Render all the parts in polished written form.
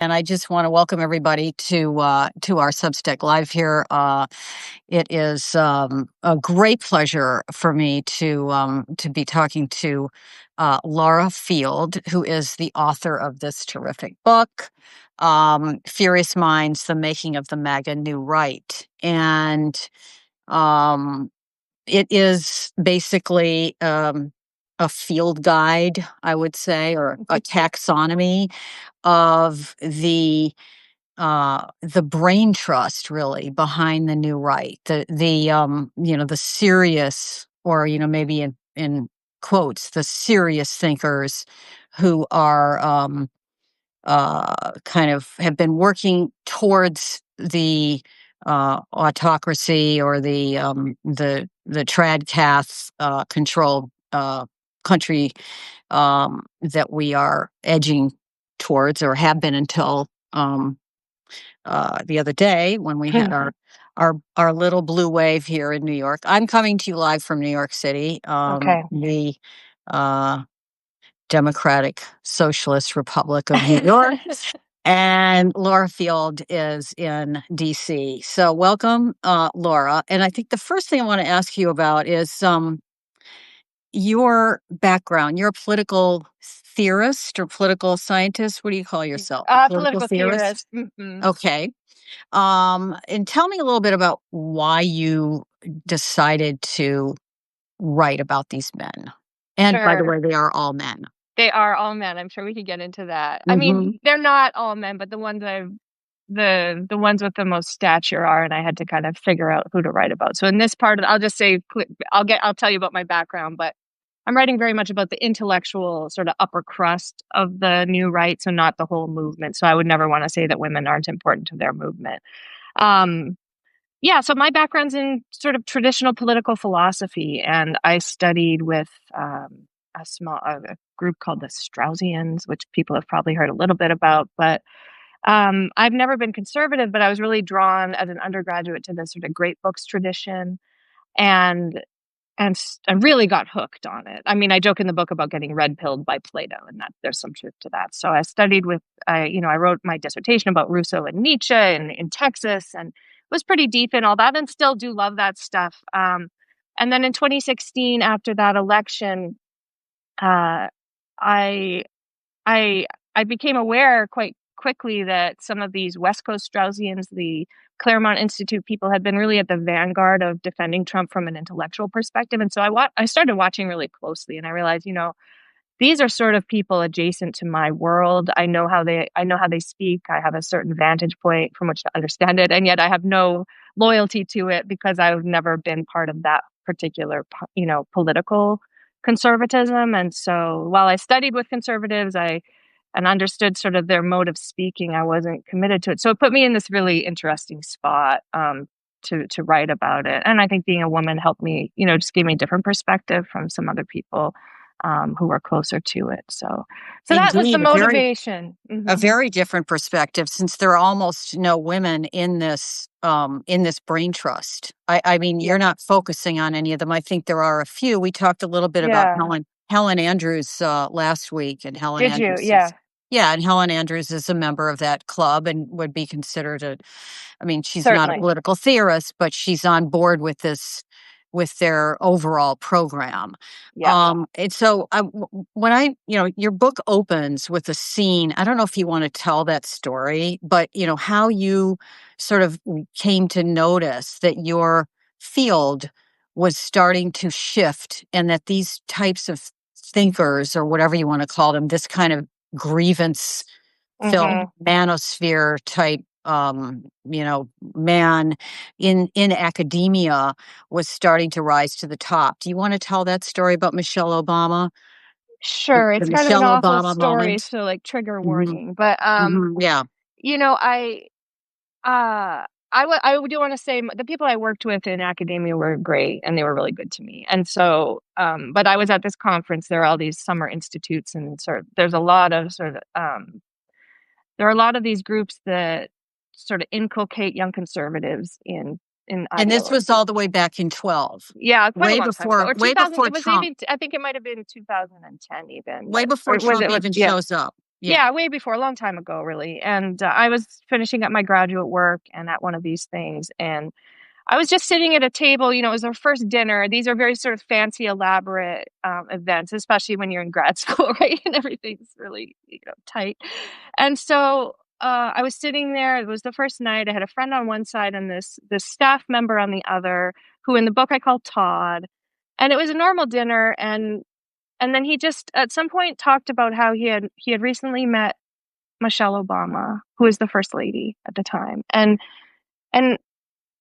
And I just want to welcome everybody to our Substack Live here. It is a great pleasure for me to be talking to Laura Field, who is the author of this terrific book, Furious Minds: The Making of the MAGA New Right. And it is basically a field guide, I would say, or a taxonomy of the brain trust really behind the new right, the serious, or maybe in quotes, the serious thinkers who are kind of have been working towards the autocracy, or the tradcath controlled country that we are edging towards, or have been until the other day when we had our little blue wave here in New York. I'm coming to you live from New York City, Okay. the Democratic Socialist Republic of New York. And Laura Field is in DC. So welcome, Laura. And I think the first thing I want to ask you about is your background. You're a political theorist or political scientist. What do you call yourself? Political theorist. Mm-hmm. Okay. And tell me a little bit about why you decided to write about these men. And by the way, they are all men. They are all men. I'm sure we could get into that. I mean, they're not all men, but the ones the ones with the most stature are, and I had to kind of figure out who to write about. So in this part, I'll just say, I'll tell you about my background, but I'm writing very much about the intellectual sort of upper crust of the new right, so not the whole movement. So I would never want to say that women aren't important to their movement. So my background's in sort of traditional political philosophy, and I studied with a group called the Straussians, which people have probably heard a little bit about. But I've never been conservative, but I was really drawn as an undergraduate to this sort of great books tradition, and I really got hooked on it. I mean, I joke in the book about getting red-pilled by Plato, and that there's some truth to that. So I studied with, I wrote my dissertation about Rousseau and Nietzsche in Texas, and was pretty deep in all that, and still do love that stuff. And then in 2016, after that election, I became aware quite quickly that some of these West Coast Straussians, the Claremont Institute people, had been really at the vanguard of defending Trump from an intellectual perspective. And so I started watching really closely, and I realized, these are sort of people adjacent to my world. I know how they speak. I have a certain vantage point from which to understand it, and yet I have no loyalty to it because I've never been part of that particular, political conservatism. And so while I studied with conservatives, and understood sort of their mode of speaking, I wasn't committed to it. So it put me in this really interesting spot to write about it. And I think being a woman helped me, just gave me a different perspective from some other people who were closer to it. So that was the motivation. A very different perspective, since there are almost no women in this brain trust. I mean, you're not focusing on any of them. I think there are a few. We talked a little bit about Helen Andrews last week, and Helen Did Andrews. And Helen Andrews is a member of that club and would be considered she's not a political theorist, but she's on board with their overall program. And so when your book opens with a scene, I don't know if you want to tell that story, but how you sort of came to notice that your field was starting to shift, and that these types of thinkers, or whatever you want to call them, this kind of grievance film manosphere type man in academia was starting to rise to the top. Do you want to tell that story about Michelle Obama? Sure. It's kind of an awful story, so like trigger warning. But I do want to say the people I worked with in academia were great, and they were really good to me. And so, but I was at this conference. There are all these summer institutes, and there's a lot of there are a lot of these groups that sort of inculcate young conservatives in and this was all the way back in 12. Yeah, quite way a long before time ago. way before it was Trump. Even, I think it might have been 2010 even. Way before Trump even shows up. Yeah, way before, a long time ago, really. And I was finishing up my graduate work and at one of these things, and I was just sitting at a table. It was our first dinner. These are very sort of fancy, elaborate events, especially when you're in grad school, right? And everything's really, tight. And so I was sitting there. It was the first night. I had a friend on one side and this staff member on the other, who in the book I call Todd. And it was a normal dinner, and then he just at some point talked about how he had recently met Michelle Obama, who was the first lady at the time. And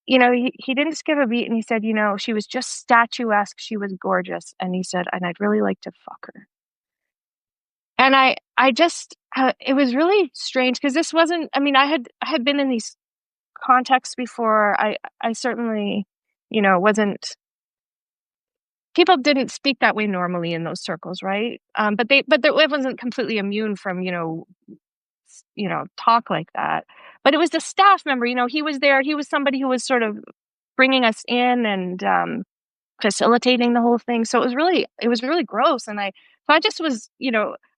he didn't skip a beat, and he said, she was just statuesque. She was gorgeous. And he said, and I'd really like to fuck her. And I just, it was really strange because this wasn't, I had been in these contexts before. I certainly, wasn't, people didn't speak that way normally in those circles, right? But it wasn't completely immune from, talk like that. But it was the staff member, he was there. He was somebody who was sort of bringing us in and facilitating the whole thing. So it was really gross. And I just was,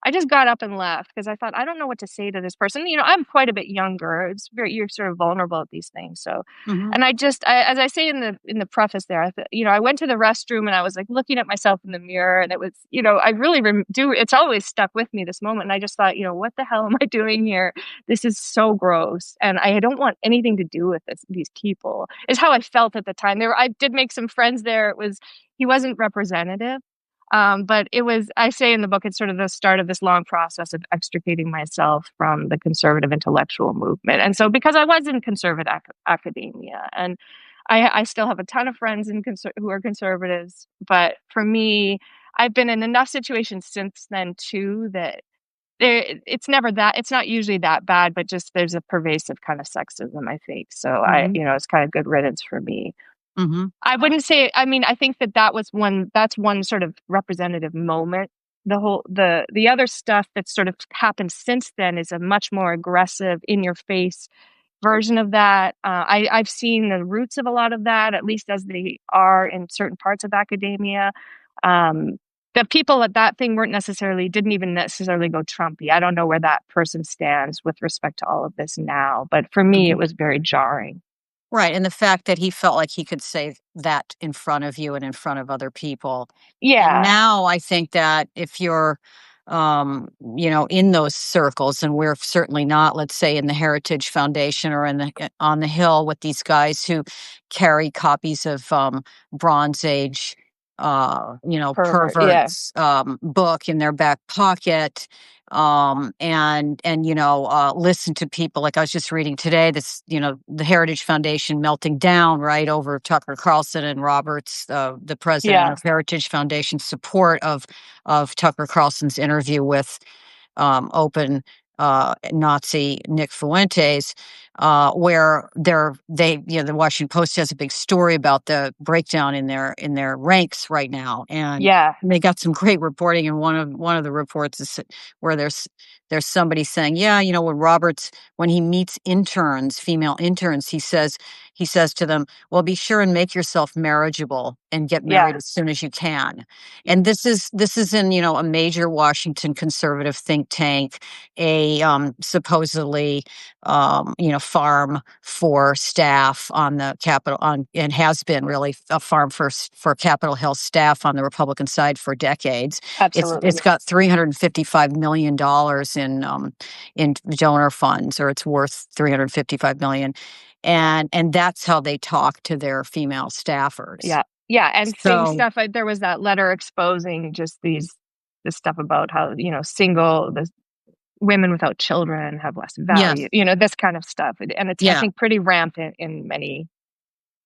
I just got up and left because I thought, I don't know what to say to this person. I'm quite a bit younger. You're sort of vulnerable at these things. So, and as I say in the preface there, I went to the restroom and I was like looking at myself in the mirror, and it was, I really it's always stuck with me, this moment. And I just thought, what the hell am I doing here? This is so gross. And I don't want anything to do with these people, is how I felt at the time. I did make some friends there. He wasn't representative. But it was, I say in the book, it's sort of the start of this long process of extricating myself from the conservative intellectual movement. And so because I was in conservative academia, and I still have a ton of friends who are conservatives, but for me, I've been in enough situations since then too that it's not usually that bad, but just there's a pervasive kind of sexism, I think. So it's kind of good riddance for me. Mm-hmm. I wouldn't say, I think that's one sort of representative moment. The other stuff that's sort of happened since then is a much more aggressive, in your face version of that. I've seen the roots of a lot of that, at least as they are in certain parts of academia. The people at that thing didn't even necessarily go Trumpy. I don't know where that person stands with respect to all of this now, but for me, it was very jarring. Right. And the fact that he felt like he could say that in front of you and in front of other people. Yeah. And now I think that if you're, in those circles, and we're certainly not, let's say, in the Heritage Foundation or on the Hill with these guys who carry copies of Bronze Age, perverts book in their back pocket. And listen to people like I was just reading today, this, the Heritage Foundation melting down right over Tucker Carlson and Roberts, the president of Heritage Foundation, support of Tucker Carlson's interview with open Nazi Nick Fuentes, where the Washington Post has a big story about the breakdown in their ranks right now, and they got some great reporting. And one of the reports is where there's somebody saying, when he meets female interns, he says to them, well, be sure and make yourself marriageable and get married as soon as you can. And this is in, a major Washington conservative think tank, a supposedly, farm for staff on the Capitol, and has been really a farm for Capitol Hill staff on the Republican side for decades. Absolutely. It's got $355 million in donor funds, or it's worth $355 million. And that's how they talk to their female staffers. Yeah. And same stuff. There was that letter exposing just this stuff about how, the women without children have less value, this kind of stuff. And it's, I think, pretty rampant in many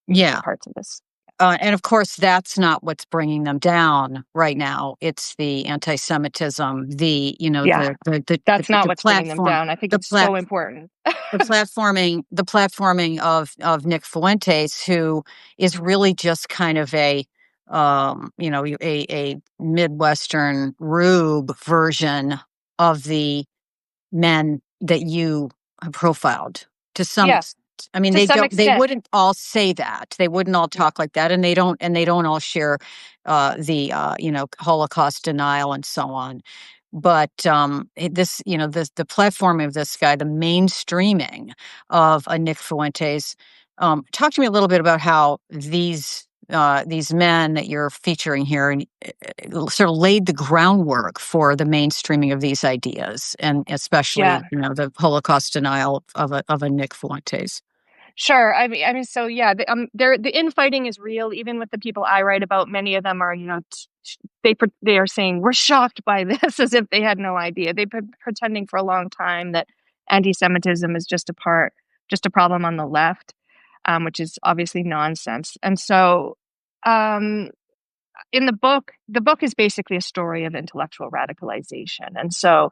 parts of this. And of course, that's not what's bringing them down right now. It's the anti-Semitism, that's not what's bringing them down. I think it's so important. the platforming of Nick Fuentes, who is really just kind of a Midwestern rube version of the men that you have profiled to some extent. I mean, they wouldn't all say that. They wouldn't all talk like that, and they don't all share the Holocaust denial and so on. but this, the platform of this guy, the mainstreaming of a Nick Fuentes. Talk to me a little bit about how these men that you're featuring here and sort of laid the groundwork for the mainstreaming of these ideas, and especially the Holocaust denial of a Nick Fuentes. Sure. I mean, so yeah, the infighting is real. Even with the people I write about, many of them are, they are saying we're shocked by this as if they had no idea. They've been pretending for a long time that anti-Semitism is just a problem on the left, which is obviously nonsense. And so, in the book is basically a story of intellectual radicalization, and so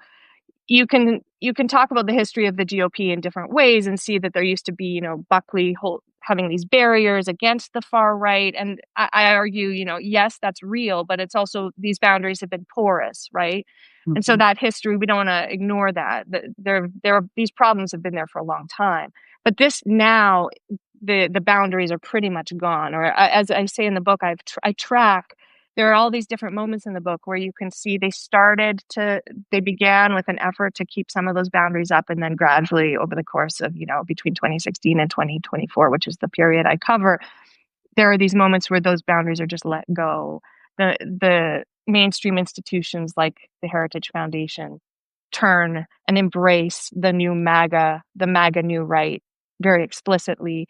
you can talk about the history of the GOP in different ways and see that there used to be, Buckley having these barriers against the far right. And I argue, yes, that's real, but it's also these boundaries have been porous, right? Mm-hmm. And so that history, we don't want to ignore that. These problems have been there for a long time. But this now, the boundaries are pretty much gone. Or as I say in the book, I track. There are all these different moments in the book where you can see they began with an effort to keep some of those boundaries up, and then gradually over the course of, between 2016 and 2024, which is the period I cover, there are these moments where those boundaries are just let go. The mainstream institutions like the Heritage Foundation turn and embrace the MAGA new right very explicitly.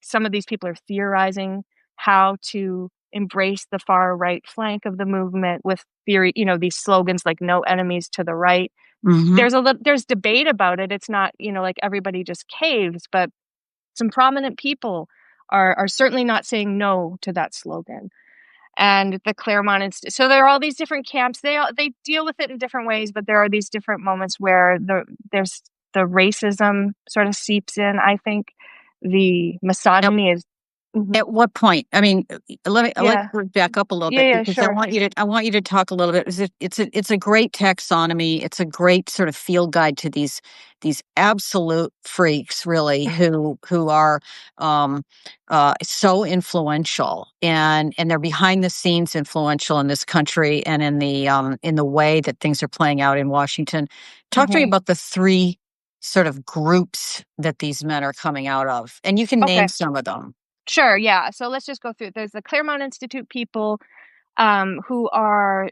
Some of these people are theorizing how to embrace the far right flank of the movement with theory, these slogans like "no enemies to the right." Mm-hmm. There's debate about it. It's not, like everybody just caves, but some prominent people are certainly not saying no to that slogan. And the Claremont Institute. So there are all these different camps. They deal with it in different ways, but there are these different moments where there's the racism sort of seeps in. I think the misogyny is. Mm-hmm. At what point? I mean, let's back up a little bit, because sure. I want you to talk a little bit. It's a great taxonomy. It's a great sort of field guide to these absolute freaks, really, who are so influential, and they're behind the scenes influential in this country and in the way that things are playing out in Washington. Talk to me about the three sort of groups that these men are coming out of, and you can name some of them. Sure, yeah. So let's just go through it. There's the Claremont Institute people who are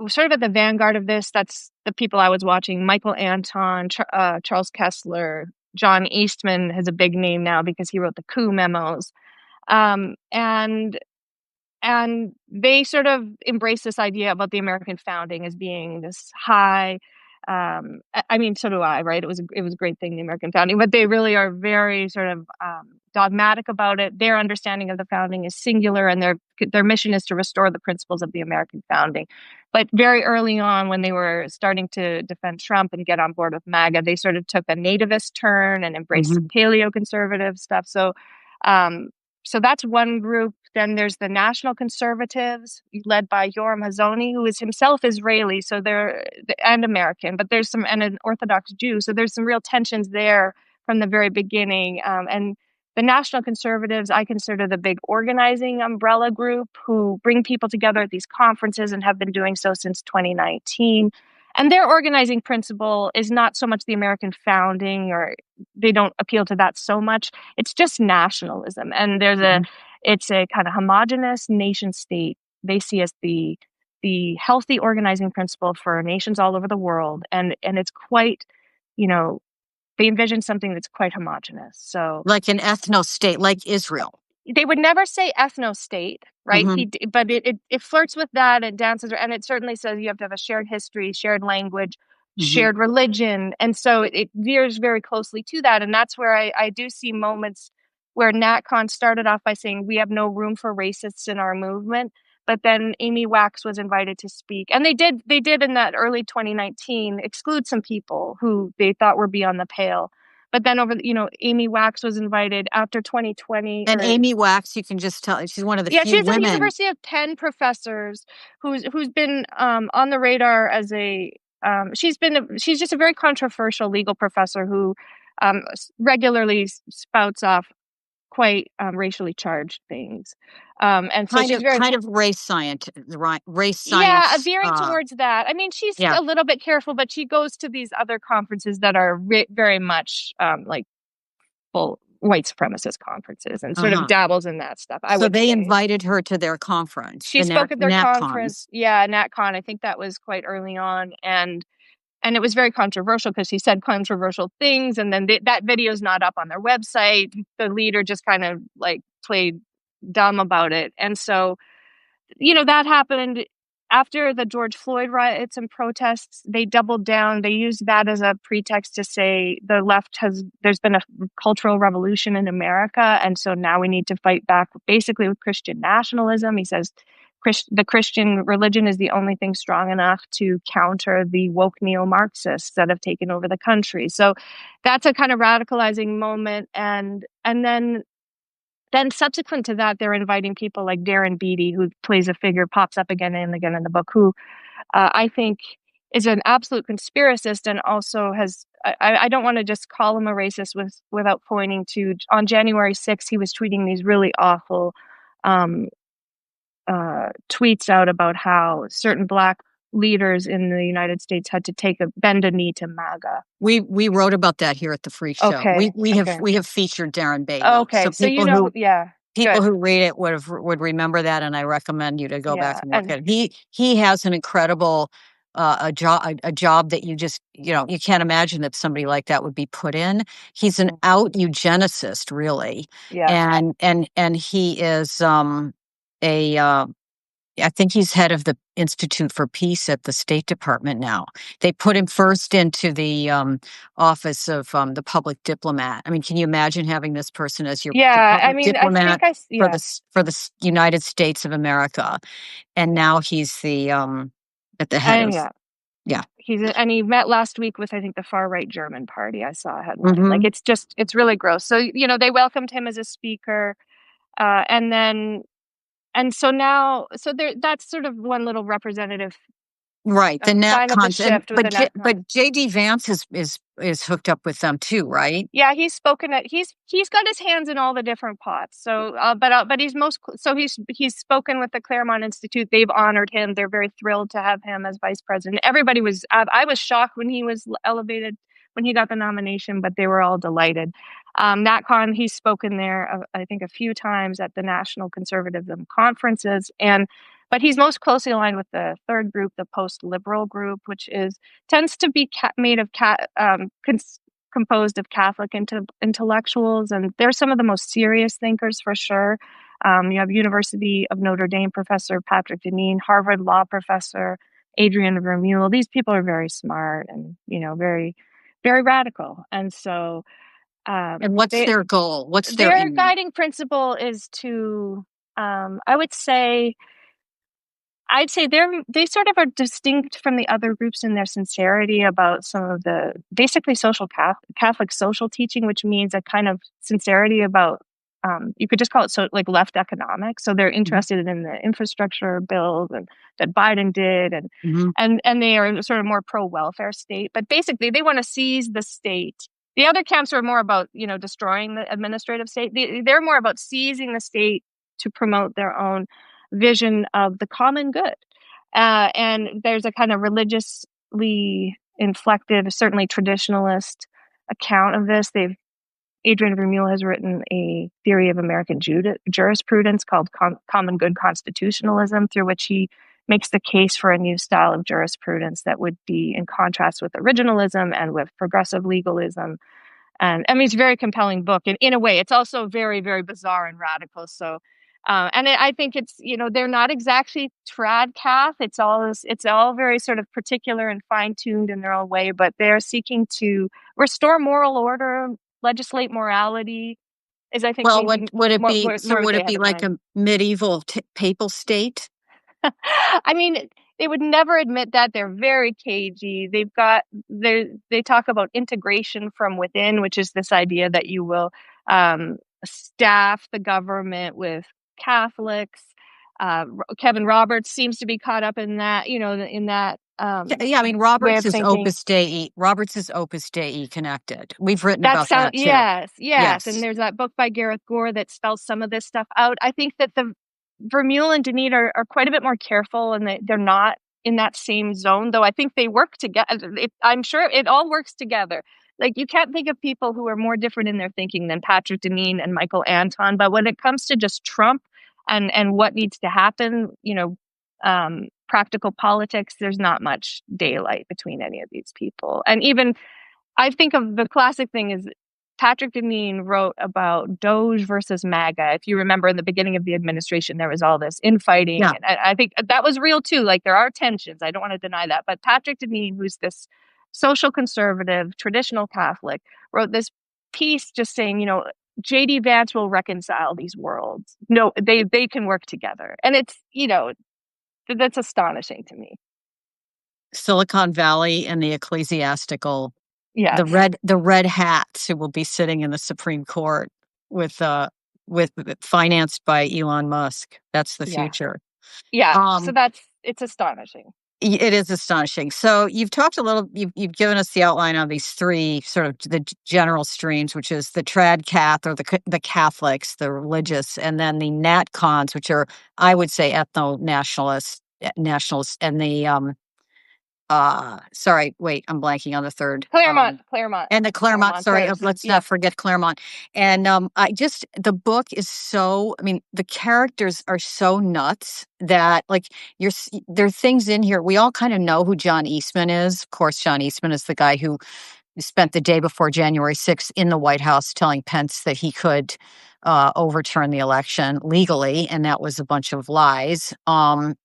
sort of at the vanguard of this. That's the people I was watching: Michael Anton, Charles Kessler, John Eastman has a big name now because he wrote the coup memos. And they sort of embrace this idea about the American founding as being this high. I mean, so do I, right? It was a great thing, the American founding, but they really are very sort of dogmatic about it. Their understanding of the founding is singular, and their mission is to restore the principles of the American founding. But very early on, when they were starting to defend Trump and get on board with MAGA, they sort of took a nativist turn and embraced some paleoconservative stuff. So that's one group. Then there's the National Conservatives, led by Yoram Hazony, who is himself Israeli, and American, but and an Orthodox Jew. So there's some real tensions there from the very beginning. And the National Conservatives, I consider the big organizing umbrella group who bring people together at these conferences and have been doing so since 2019. And their organizing principle is not so much the American founding, or they don't appeal to that so much. It's just nationalism. And it's a kind of homogenous nation state they see as the healthy organizing principle for nations all over the world. And it's quite, they envision something that's quite homogenous. So, like an ethno-state, like Israel. They would never say ethno-state, right? But it flirts with that and dances, and it certainly says you have to have a shared history, shared language, shared religion. And so it veers very closely to that. And that's where I do see moments where Nat Kahn started off by saying, we have no room for racists in our movement. But then Amy Wax was invited to speak. And they did in that early 2019 exclude some people who they thought were beyond the pale. But then Amy Wax was invited after 2020. And Amy Wax, you can just tell, she's one of the few she's women. A University of Penn professors who's been on the radar as she's just a very controversial legal professor who regularly spouts off quite racially charged things. And so she's very kind of race science, yeah, veering towards that. I mean, she's yeah. a little bit careful, but she goes to these other conferences that are very much like full white supremacist conferences and sort of dabbles in that stuff. So they invited her to their conference. She spoke at their conference. Yeah, NatCon. I think that was quite early on, and it was very controversial because she said controversial things, and then that video's not up on their website. The leader just kind of like played dumb about it, and so that happened after the George Floyd riots and protests. They doubled down. They used that as a pretext to say there's been a cultural revolution in America. And so now we need to fight back basically with Christian nationalism. He says the Christian religion is the only thing strong enough to counter the woke neo-Marxists that have taken over the country. So that's a kind of radicalizing moment. And then subsequent to that, they're inviting people like Darren Beattie, who plays a figure, pops up again and again in the book, who I think is an absolute conspiracist and also has, I don't want to just call him a racist without pointing to, on January 6th, he was tweeting these really awful tweets out about how certain Black leaders in the United States had to bend a knee to MAGA. We wrote about that here at the Free Show. Okay. We have featured Darren Beattie. Okay, so people who read it would remember that, and I recommend you to go back and look at it. He has an incredible a job that you just you can't imagine that somebody like that would be put in. He's an out eugenicist, really, and he is I think he's head of the Institute for Peace at the State Department now. They put him first into the office of the public diplomat. I mean, can you imagine having this person as your public diplomat for the United States of America? And now he's the at the head of he met last week with, I think, the far right German party. I saw a headline. Like it's really gross. So they welcomed him as a speaker, and so now, that's sort of one little representative, right? The Nat concept, but J.D. Vance is hooked up with them too, right? Yeah, he's spoken at he's got his hands in all the different pots. So, but he's spoken with the Claremont Institute. They've honored him. They're very thrilled to have him as vice president. Everybody was. I was shocked when he was elevated, when he got the nomination, but they were all delighted. NatCon, he's spoken there, I think, a few times at the National Conservatism conferences, but he's most closely aligned with the third group, the post-liberal group, which tends to be made of composed of Catholic intellectuals, and they're some of the most serious thinkers for sure. You have University of Notre Dame professor Patrick Deneen, Harvard law professor Adrian Vermeule. These people are very smart and very, very radical, and so. And what's their goal? What's their guiding principle is to, I'd say they sort of are distinct from the other groups in their sincerity about some of the basically Catholic social teaching, which means a kind of sincerity about, you could just call it like left economics. So they're interested in the infrastructure bills that Biden did, and they are sort of more pro-welfare state. But basically, they want to seize the state. The other camps are more about, destroying the administrative state. They're more about seizing the state to promote their own vision of the common good. And there's a kind of religiously inflected, certainly traditionalist account of this. Adrian Vermeule has written a theory of American jurisprudence called common good constitutionalism, through which he makes the case for a new style of jurisprudence that would be in contrast with originalism and with progressive legalism. And I mean, it's a very compelling book. And in a way, it's also very, very bizarre and radical. So, I think it's, they're not exactly trad Cath. It's all very sort of particular and fine-tuned in their own way, but they're seeking to restore moral order, legislate morality. Is, I think, well, would it be like a medieval papal state? I mean, they would never admit that. They're very cagey. They talk about integration from within, which is this idea that you will staff the government with Catholics. Kevin Roberts seems to be caught up in that, in that Yeah, I mean, way Roberts of is thinking. Opus Dei. Roberts is Opus Dei connected. We've written That about sound that too. yes. And Yes. there's that book by Gareth Gore that spells some of this stuff out. I think that the Vermeule and Denise are quite a bit more careful, and they're not in that same zone, though I think they work together. I'm sure it all works together. Like, you can't think of people who are more different in their thinking than Patrick Deneen and Michael Anton. But when it comes to just Trump and what needs to happen, practical politics, there's not much daylight between any of these people. And even I think of the classic thing is Patrick Deneen wrote about Doge versus MAGA. If you remember, in the beginning of the administration, there was all this infighting. Yeah. And I think that was real too. Like, there are tensions. I don't want to deny that. But Patrick Deneen, who's this social conservative, traditional Catholic, wrote this piece just saying, J.D. Vance will reconcile these worlds. No, they can work together. And it's, that's astonishing to me. Silicon Valley and the ecclesiastical, Yes. the red hats who will be sitting in the Supreme Court with financed by Elon Musk. That's the future. Yeah. So it's astonishing. It is astonishing. So you've talked a little, you've given us the outline on these three sort of the general streams, which is the trad cath, or the Catholics, the religious, and then the nat cons, which are, I would say, nationalists, and the sorry, wait, I'm blanking on the third. Claremont. And the Claremont, sorry, let's not forget Claremont. And the book is so, I mean, the characters are so nuts that, like, there are things in here. We all kind of know who John Eastman is. Of course, John Eastman is the guy who spent the day before January 6th in the White House telling Pence that he could overturn the election legally, and that was a bunch of lies. And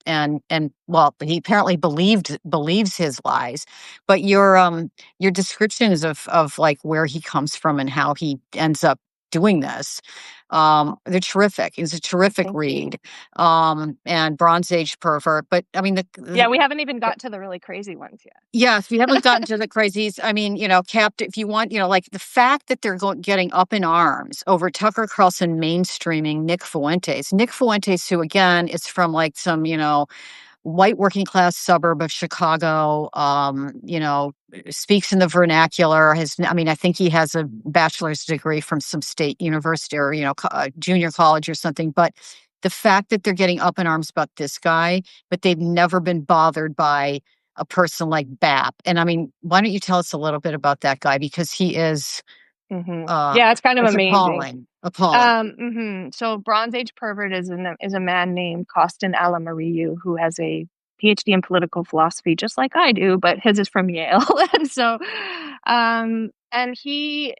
well, he apparently believes his lies. But your descriptions of like where he comes from and how he ends up doing this, they're terrific. It's a terrific read. And Bronze Age Pervert. But I mean, we haven't even got to the really crazy ones yet. Yes, we haven't gotten to the crazies. I mean, captive, if you want, like the fact that they're getting up in arms over Tucker Carlson mainstreaming Nick Fuentes. Nick Fuentes, who again is from like some, white working class suburb of Chicago, speaks in the vernacular. I think he has a bachelor's degree from some state university or, junior college or something. But the fact that they're getting up in arms about this guy, but they've never been bothered by a person like BAP. And I mean, why don't you tell us a little bit about that guy? Because he is, it's kind of amazing. Appalling. So Bronze Age Pervert is a man named Costin Alamariu, who has a PhD in political philosophy, just like I do, but his is from Yale. And so, and he's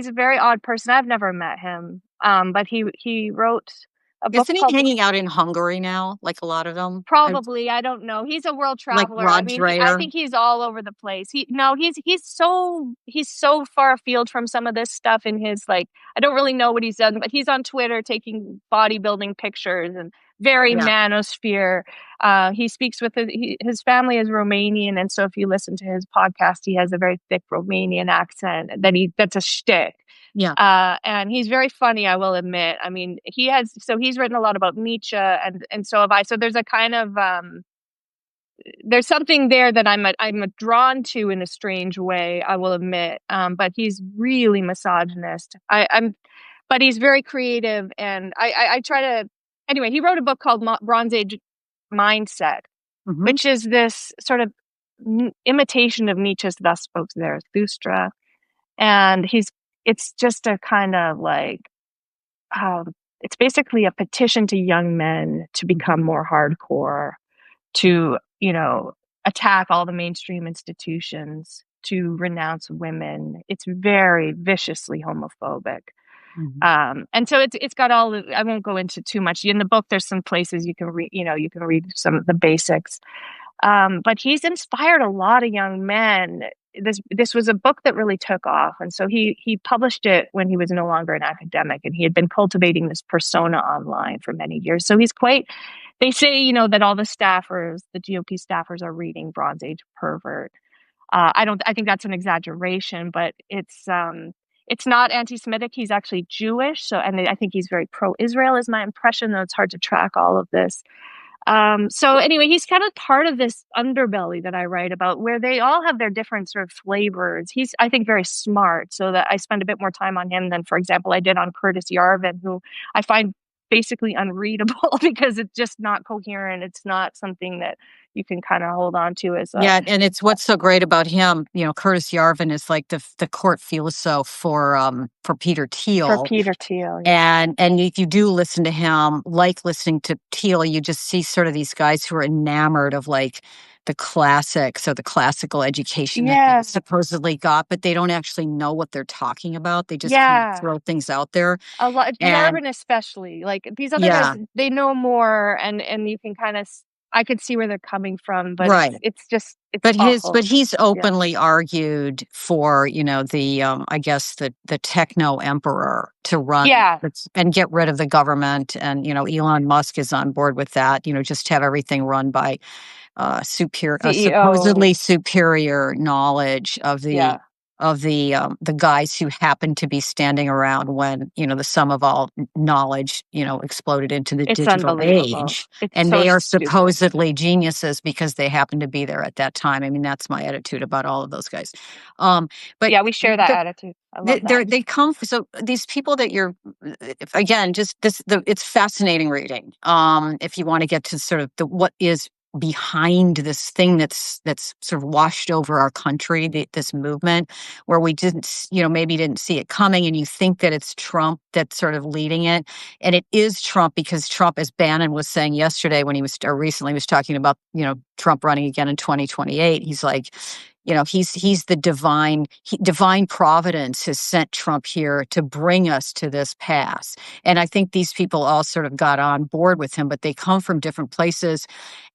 a very odd person. I've never met him, but he wrote a book. Isn't he hanging out in Hungary now, like a lot of them? Probably, I don't know. He's a world traveler. Like Rod Dreher. I think he's all over the place. He's so far afield from some of this stuff in his, like, I don't really know what he's done, but he's on Twitter taking bodybuilding pictures and very manosphere. He speaks with his family is Romanian, and so if you listen to his podcast, he has a very thick Romanian accent that's a shtick. Yeah. And he's very funny, I will admit. I mean, he's written a lot about Nietzsche, and so have I. So there's a kind of there's something there that I'm drawn to in a strange way, I will admit. But he's really misogynist. But he's very creative, and I try to. Anyway, he wrote a book called Bronze Age Mindset, which is this sort of imitation of Nietzsche's Thus Spoke Zarathustra, and it's just a kind of like, it's basically a petition to young men to become more hardcore, to, attack all the mainstream institutions, to renounce women. It's very viciously homophobic. And so it's got I won't go into too much. In the book, there's some places you can read, you can read some of the basics. But he's inspired a lot of young men. This was a book that really took off. And so he published it when he was no longer an academic, and he had been cultivating this persona online for many years. So they say, that all the staffers, the GOP staffers, are reading Bronze Age Pervert. I think that's an exaggeration, but it's not anti-Semitic. He's actually Jewish. And I think he's very pro-Israel is my impression, though it's hard to track all of this. So anyway, he's kind of part of this underbelly that I write about, where they all have their different sort of flavors. He's, I think, very smart, so that I spend a bit more time on him than, for example, I did on Curtis Yarvin, who I find basically unreadable because it's just not coherent. It's not something that you can kind of hold on to as a... Yeah, and it's what's so great about him. Curtis Yarvin is like the court philosophe for Peter Thiel. For Peter Thiel, yeah. And if you do listen to him, like listening to Thiel, you just see sort of these guys who are enamored of like the classics or the classical education that they supposedly got, but they don't actually know what they're talking about. They just kind of throw things out there. A lot, Yarvin especially, like these other guys, they know more, and you can kind of, I could see where they're coming from, but it's just, it's awful. But he's openly argued for, I guess the techno emperor to run and get rid of the government. And, Elon Musk is on board with that, just have everything run by supposedly superior knowledge of the guys who happen to be standing around when the sum of all knowledge exploded into the digital age, and they are supposedly geniuses because they happen to be there at that time. I mean, that's my attitude about all of those guys. But yeah, we share that attitude. I love that. They come. So these people that you're, again, just it's fascinating reading. If you want to get to sort of what is behind this thing that's sort of washed over our country, this movement where we maybe didn't see it coming, and you think that it's Trump that's sort of leading it, and it is Trump because Trump, as Bannon was saying yesterday when recently was talking about Trump running again in 2028, he's like, he's the divine providence has sent Trump here to bring us to this pass. And I think these people all sort of got on board with him, but they come from different places,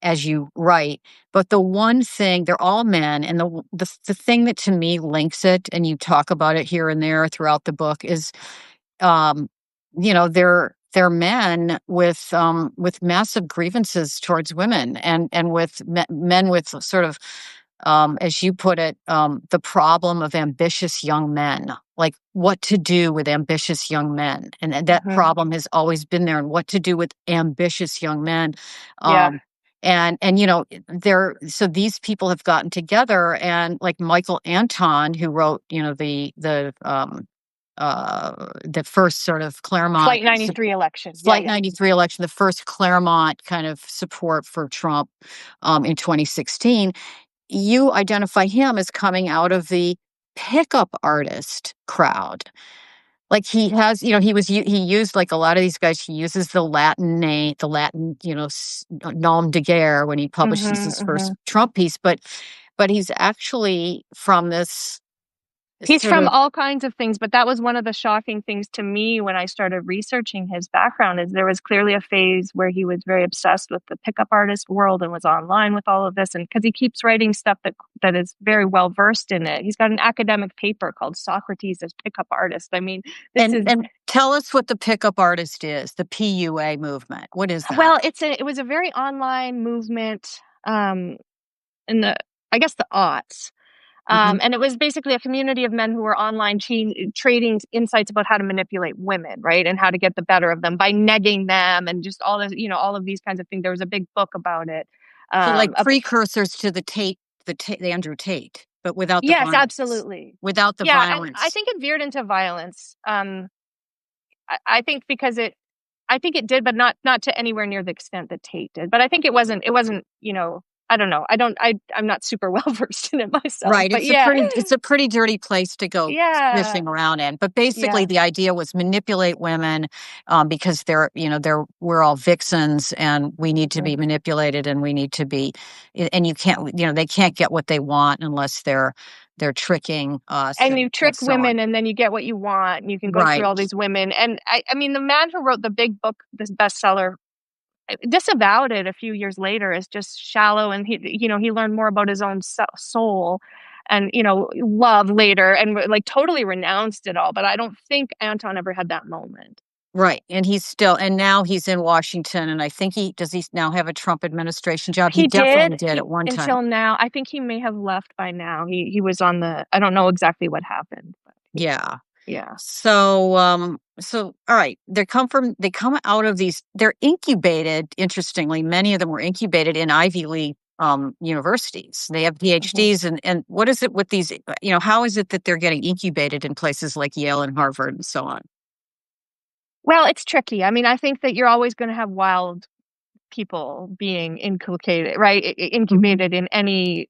as you write. But the one thing, they're all men, and the thing that to me links it, and you talk about it here and there throughout the book, is, they're men with massive grievances towards women, and with men with sort of, as you put it, the problem of ambitious young men, like what to do with ambitious young men. And that problem has always been there, and what to do with ambitious young men. And so these people have gotten together, and like Michael Anton, who wrote, the first sort of Claremont Flight 93 election. Flight 93 election, the first Claremont kind of support for Trump in 2016. You identify him as coming out of the pickup artist crowd. Like he has, he used, like a lot of these guys, he uses the Latin name, nom de guerre when he publishes his first Trump piece, but he's actually from this. He's from all kinds of things, but that was one of the shocking things to me when I started researching his background, is there was clearly a phase where he was very obsessed with the pickup artist world and was online with all of this. And because he keeps writing stuff that is very well versed in it. He's got an academic paper called Socrates as Pickup Artist. I mean, and tell us what the pickup artist is, the PUA movement. What is that? Well, it was a very online movement in the, I guess, the aughts. And it was basically a community of men who were online trading insights about how to manipulate women, right? And how to get the better of them by negging them, and just all this, all of these kinds of things. There was a big book about it. So like precursors to the Andrew Tate, but without the violence. Yes, absolutely. Without the violence. I think it veered into violence. I think because I think it did, but not to anywhere near the extent that Tate did. But I think it wasn't, I don't know. I'm not super well versed in it myself. Right. But it's a pretty dirty place to go fishing around in. But basically the idea was manipulate women because we're all vixens, and we need to be manipulated, and we need to be, and you can't, they can't get what they want unless they're tricking us. And you trick women, and then you get what you want, and you can go through all these women. And I mean, the man who wrote the big book, this bestseller, disavowed it a few years later as just shallow, and he learned more about his own soul and love later, and like totally renounced it all. But I don't think Anton ever had that moment. Right. And now he's in Washington, and I think does he now have a Trump administration job? He definitely did at one time. Until now. I think he may have left by now. He was on I don't know exactly what happened. But yeah. Yeah. So, so all right, they come out of these, they're incubated, interestingly, many of them were incubated in Ivy League universities. They have PhDs, and what is it with these, how is it that they're getting incubated in places like Yale and Harvard and so on? Well, it's tricky. I mean, I think that you're always going to have wild people being inculcated, right? Incubated in any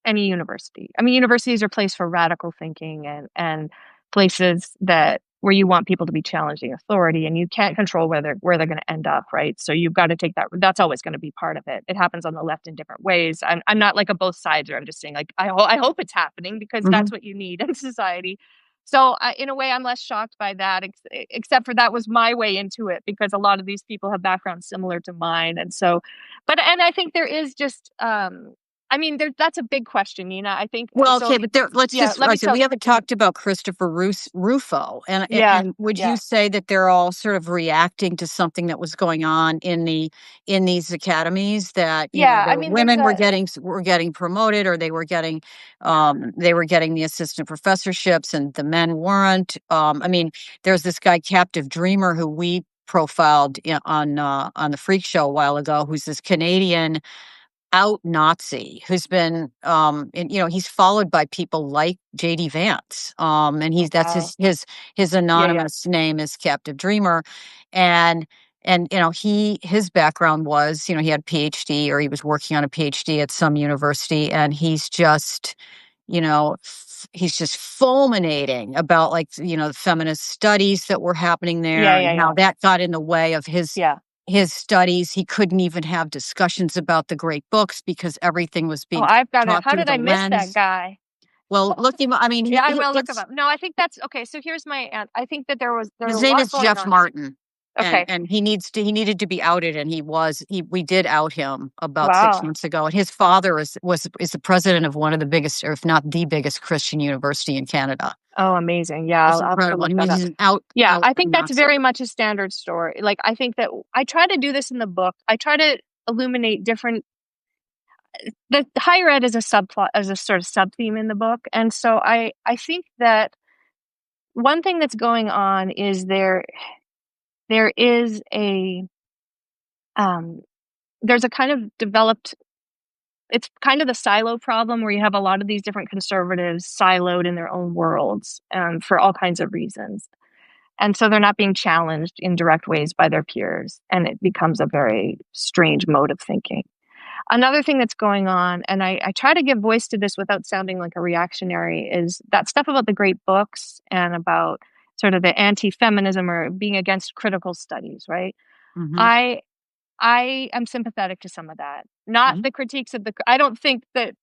university. I mean, universities are places for radical thinking and places that where you want people to be challenging authority, and you can't control where they're going to end up, right? So you've got to take that. That's always going to be part of it. It happens on the left in different ways. I'm not like a both sides, or I'm just saying like I hope it's happening because that's what you need in society. So in a way, I'm less shocked by that, except for that was my way into it because a lot of these people have backgrounds similar to mine, and so, and I think there is just I mean, that's a big question, Nina. I think. Well, So, okay, but let's yeah, just, let me so tell. we haven't talked about Christopher Rufo, and would you say that they're all sort of reacting to something that was going on in these academies, that I mean, women were getting promoted, or they were getting the assistant professorships, and the men weren't. I mean, there's this guy Captive Dreamer who we profiled on the Freak Show a while ago, who's this Canadian out Nazi who's been he's followed by people like JD Vance, and that's his anonymous name is Captive Dreamer, and his background was, he had PhD, or he was working on a PhD at some university, and he's just he's just fulminating about, like, the feminist studies that were happening there, and how that got in the way of his studies. He couldn't even have discussions about the great books because everything was being taught How through did the I miss that lens. guy? Well, look him. I mean, I will look him up. No, I think that's okay. So here's my answer. I think that there's his a name lot is going Jeff on. Martin. Okay. And he needed to be outed, and we did out him about 6 months ago. And his father is the president of one of the biggest, or if not the biggest, Christian university in Canada. Oh, amazing. Yeah, it's incredible. He's out. I think that's very much a standard story. Like, I think that I try to do this in the book. I try to illuminate different. The higher ed is a subplot, as a sort of sub-theme in the book, and so I think that one thing that's going on is there is there's a kind of developed. It's kind of the silo problem where you have a lot of these different conservatives siloed in their own worlds, for all kinds of reasons. And so they're not being challenged in direct ways by their peers. And it becomes a very strange mode of thinking. Another thing that's going on, and I try to give voice to this without sounding like a reactionary, is that stuff about the great books and about sort of the anti-feminism or being against critical studies, right? I am sympathetic to some of that. Not the critiques of I don't think that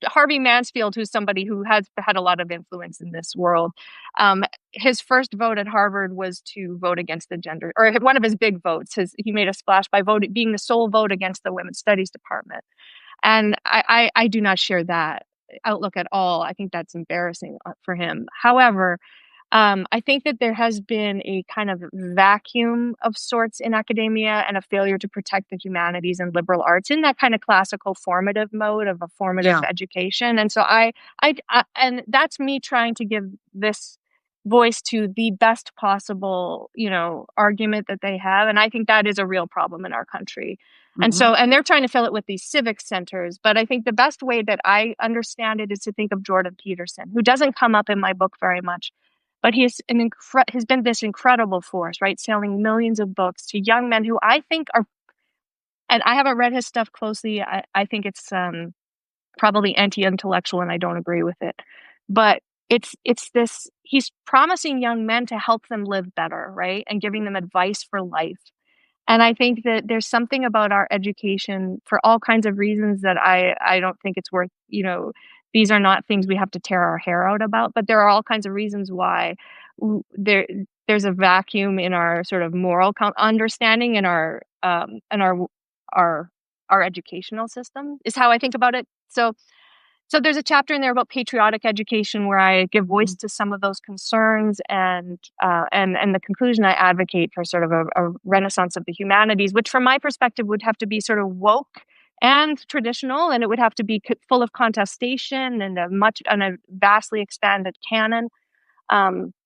Harvey Mansfield, who's somebody who has had a lot of influence in this world, his first vote at Harvard was to vote against the gender, or one of his big votes. He made a splash by being the sole vote against the women's studies department. And I do not share that outlook at all. I think that's embarrassing for him. However, I think that there has been a kind of vacuum of sorts in academia, and a failure to protect the humanities and liberal arts in that kind of classical formative mode of a formative education. And so and that's me trying to give this voice to the best possible, argument that they have. And I think that is a real problem in our country. And so, and they're trying to fill it with these civic centers. But I think the best way that I understand it is to think of Jordan Peterson, who doesn't come up in my book very much. But he is has been this incredible force, right? Selling millions of books to young men who I think are, and I haven't read his stuff closely. I think it's probably anti-intellectual, and I don't agree with it. But it's this, he's promising young men to help them live better, right? And giving them advice for life. And I think that there's something about our education, for all kinds of reasons, that I don't think it's worth, these are not things we have to tear our hair out about, but there are all kinds of reasons why there's a vacuum in our sort of moral understanding in our educational system, is how I think about it. So there's a chapter in there about patriotic education where I give voice to some of those concerns, and the conclusion, I advocate for sort of a renaissance of the humanities, which from my perspective would have to be sort of woke and traditional, and it would have to be full of contestation and a vastly expanded canon.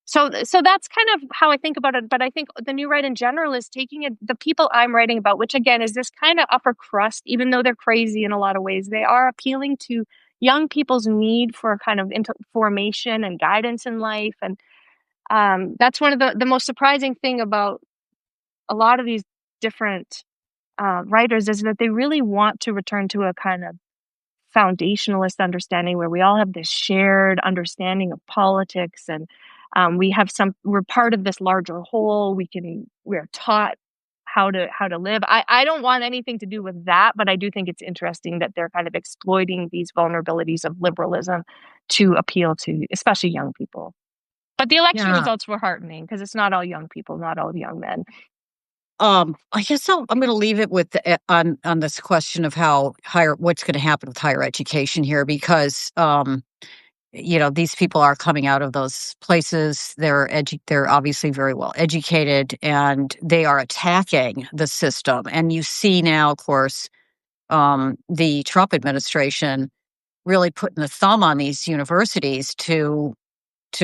So that's kind of how I think about it. But I think the new right in general is taking it, the people I'm writing about, which again is this kind of upper crust, even though they're crazy in a lot of ways, they are appealing to young people's need for kind of formation and guidance in life. And that's one of the most surprising thing about a lot of these different writers is that they really want to return to a kind of foundationalist understanding where we all have this shared understanding of politics, and we're part of this larger whole. We're taught how to live. I don't want anything to do with that, but I do think it's interesting that they're kind of exploiting these vulnerabilities of liberalism to appeal to especially young people. But the election results were heartening because it's not all young people, not all young men. I guess I'm going to leave it with on this question of what's going to happen with higher education here, because these people are coming out of those places. They're obviously very well educated, and they are attacking the system. And you see now, of course, the Trump administration really putting the thumb on these universities to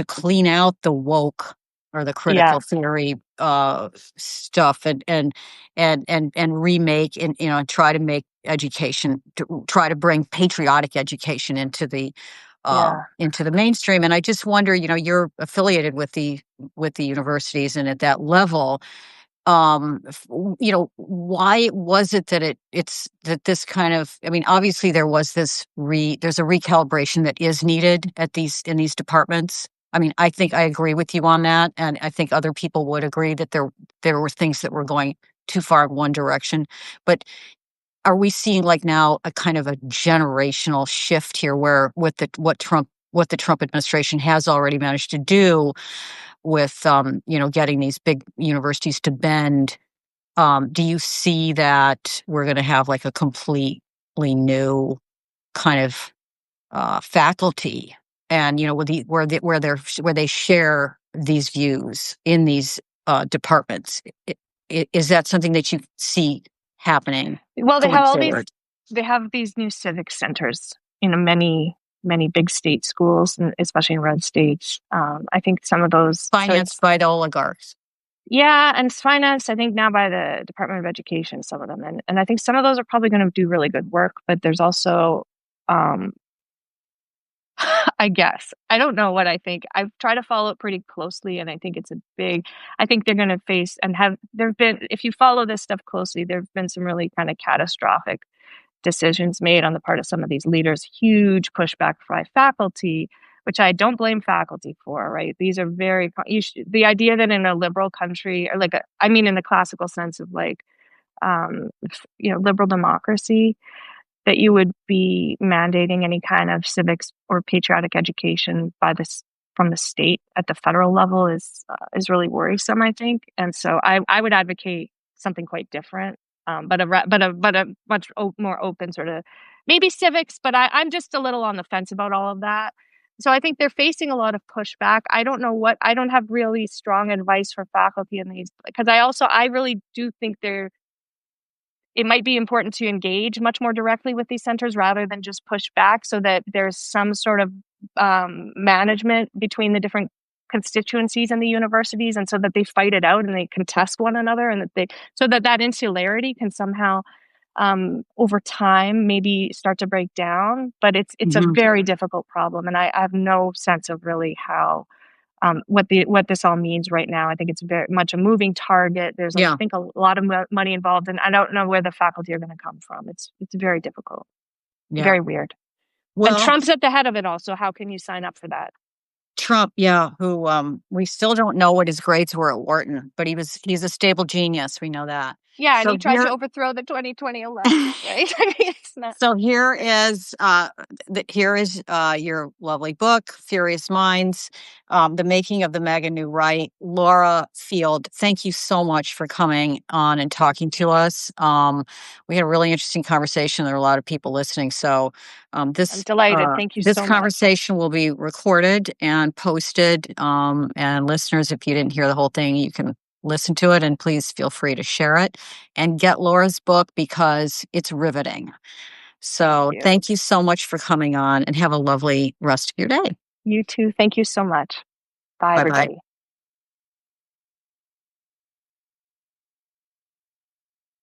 clean out the woke or the critical theory stuff, and remake and try to make education, to try to bring patriotic education into the mainstream. And I just wonder, you're affiliated with the universities and at that level, why was it that it's that this kind of, I mean, obviously there's a recalibration that is needed in these departments. I mean, I think I agree with you on that, and I think other people would agree that there were things that were going too far in one direction. But are we seeing like now a kind of a generational shift here, where what the Trump administration has already managed to do with getting these big universities to bend? Do you see that we're going to have like a completely new kind of faculty, and where they share these views in these departments? Is that something that you see happening? Well, they have these new civic centers in many big state schools, and especially in red states. I think some of those financed by the oligarchs. Yeah, and it's financed, I think, now by the Department of Education, some of them. And I think some of those are probably going to do really good work, but there's also, I guess, I don't know what I think. I've tried to follow it pretty closely, and I think I think they're going to face if you follow this stuff closely, there've been some really kind of catastrophic decisions made on the part of some of these leaders, huge pushback by faculty, which I don't blame faculty for, right? These are the idea that in a liberal country, or in the classical sense of liberal democracy, that you would be mandating any kind of civics or patriotic education from the state at the federal level is really worrisome, I think. And so I would advocate something quite different. But a much more open sort of maybe civics, but I'm just a little on the fence about all of that. So I think they're facing a lot of pushback. I don't have really strong advice for faculty in these, because I really do think it might be important to engage much more directly with these centers rather than just push back, so that there's some sort of management between the different constituencies in the universities, and so that they fight it out and they contest one another, and that insularity can somehow over time maybe start to break down. But it's a very difficult problem, and I have no sense of really how what this all means right now. I think it's very much a moving target. There's I think a lot of money involved, and I don't know where the faculty are going to come from. It's very difficult. Very weird. Well, and Trump's at the head of it all, so how can you sign up for that? Trump, who we still don't know what his grades were at Wharton, but he's a stable genius. We know that. Yeah, and he tried to overthrow the 2020 election, right? I mean, it's not. So here is your lovely book, Furious Minds, The Making of the MAGA New Right. Laura Field, thank you so much for coming on and talking to us. We had a really interesting conversation. There are a lot of people listening. So I'm delighted. Thank you so much. This conversation will be recorded and posted. And listeners, if you didn't hear the whole thing, you can listen to it, and please feel free to share it and get Laura's book because it's riveting. So thank you so much for coming on, and have a lovely rest of your day. You too. Thank you so much. Bye, everybody.